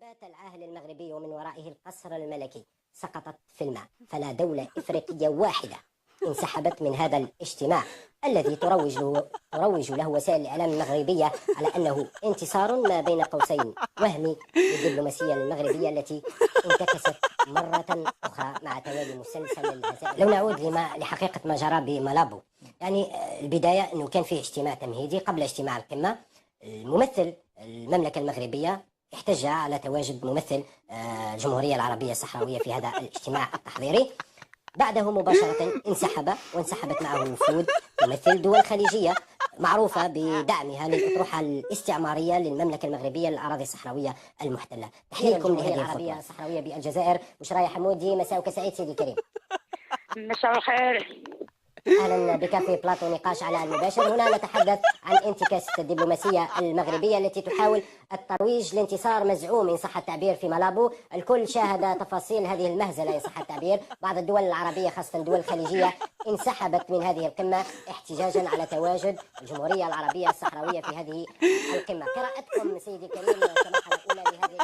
بات العاهل المغربي ومن ورائه القصر الملكي سقطت في الماء، فلا دولة إفريقية واحدة انسحبت من هذا الاجتماع الذي تروج له وسائل الإعلام المغربية على أنه انتصار ما بين قوسين وهمي للدبلوماسية المغربية التي انتكست مرة أخرى مع توالي مسلسل الهزائم. لو نعود لحقيقة ما جرى بمالابو، يعني البداية أنه كان فيه اجتماع تمهيدي قبل اجتماع القمة. الممثل المملكة المغربية احتج على تواجد ممثل الجمهورية العربية الصحراوية في هذا الاجتماع التحضيري. بعده مباشرة وانسحبت معه وفود تمثل دول خليجية معروفة بدعمها للأطروحة الاستعمارية للمملكة المغربية للأراضي الصحراوية المحتلة. تحليلكم لهذه العربية الصحراوية بالجزائر. بشرايا حمودي، مساءك سعيد سيدي الكريم. مساء الخير. أهلا بك في بلاطو نقاش على المباشر. هنا نتحدث عن انتكاسة الدبلوماسية المغربية التي تحاول الترويج لانتصار مزعوم إن صح التعبير في مالابو. الكل شاهد تفاصيل هذه المهزلة إن صح التعبير. بعض الدول العربية خاصة الدول الخليجية انسحبت من هذه القمة احتجاجا على تواجد الجمهورية العربية الصحراوية في هذه القمة. قراءتكم سيدي الكريم كمرحلة أولى لهذه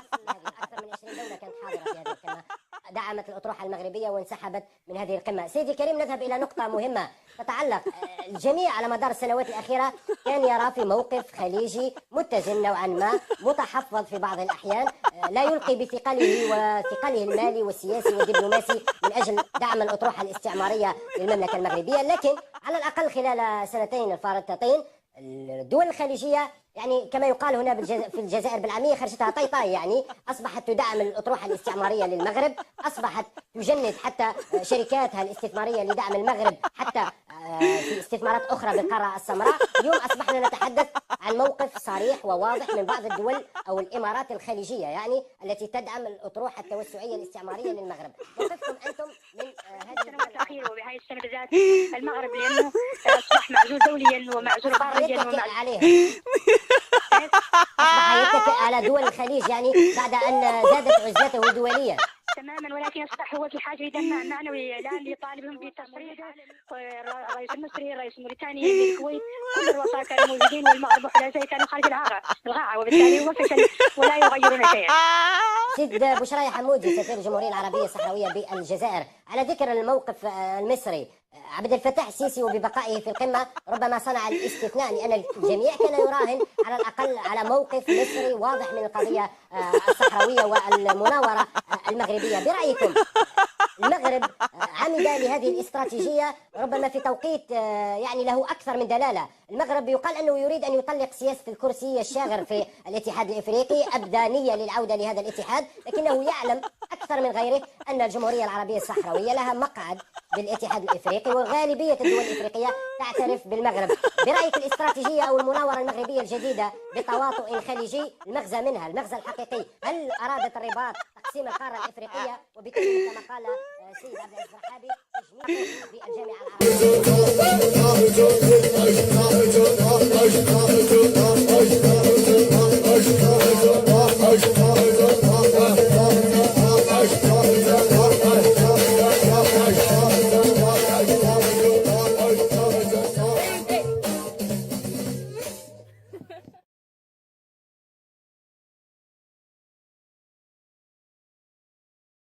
أكثر من 20 دولة كانت حاضرة في هذه القمة دعمت الأطروحة المغربية وانسحبت من هذه القمة. سيدي الكريم، نذهب إلى نقطة مهمة تتعلق الجميع على مدار السنوات الأخيرة كان يرى في موقف خليجي متزن نوعا ما، متحفظ في بعض الأحيان، لا يلقي بثقله وثقله المالي والسياسي والدبلوماسي من أجل دعم الأطروحة الاستعمارية للمملكة المغربية. لكن على الأقل خلال سنتين الفارطتين الدول الخليجية، يعني كما يقال هنا في الجزائر بالعامية خرجتها طي طي، يعني أصبحت تدعم الأطروحة الاستعمارية للمغرب، أصبحت تجند حتى شركاتها الاستثمارية لدعم المغرب حتى في استثمارات أخرى بالقارة السمراء. اليوم أصبحنا نتحدث عن موقف صريح وواضح من بعض الدول أو الإمارات الخليجية يعني التي تدعم الأطروحة التوسعية الاستعمارية للمغرب. موقفكم أنتم من هذه السنوات الأخيرة وبهذه السنة بالذات المغرب لأنه أصبح معزول دوليا ومعزول قاريا عليه أصبح يتكئ على دول الخليج يعني بعد أن زادت عزلته دوليا تماما، ولكن اصبح هو في حاجه لدعم معنوي الان لطالبهم بالتصريح. الرئيس المصري، الرئيس الموريتاني، الكويت، كل الرؤساء كانوا موجودين والمغرب وحلفائه كانوا خارج الغاعه، وبالتالي هو فشل ولا يغيرون شيئا. سيد بشرايا حمودي، سفير الجمهورية العربية الصحراوية بالجزائر، على ذكر الموقف المصري، عبد الفتاح السيسي وببقائه في القمة ربما صنع الاستثناء، لأن الجميع كان يراهن على الأقل على موقف مصري واضح من القضية الصحراوية والمناورة المغربية. برأيكم المغرب عمد لهذه الاستراتيجية ربما في توقيت يعني له أكثر من دلالة؟ المغرب يقال أنه يريد أن يطلق سياسة الكرسي الشاغر في الاتحاد الإفريقي، أبدى نية للعودة لهذا الاتحاد، لكنه يعلم أكثر من غيره أن الجمهورية العربية الصحراوية لها مقعد بالاتحاد الإفريقي وغالبية الدول الإفريقية تعترف بالمغرب. برأيك الاستراتيجية أو المناورة المغربية الجديدة بتواطؤ خليجي المغزى منها، المغزى الحقيقي، هل أرادت الرباط تقسيم القارة الإفريقية وبالتالي كما قال سيد عبد العزيز الرحابي تجميع بالجامعة العربية؟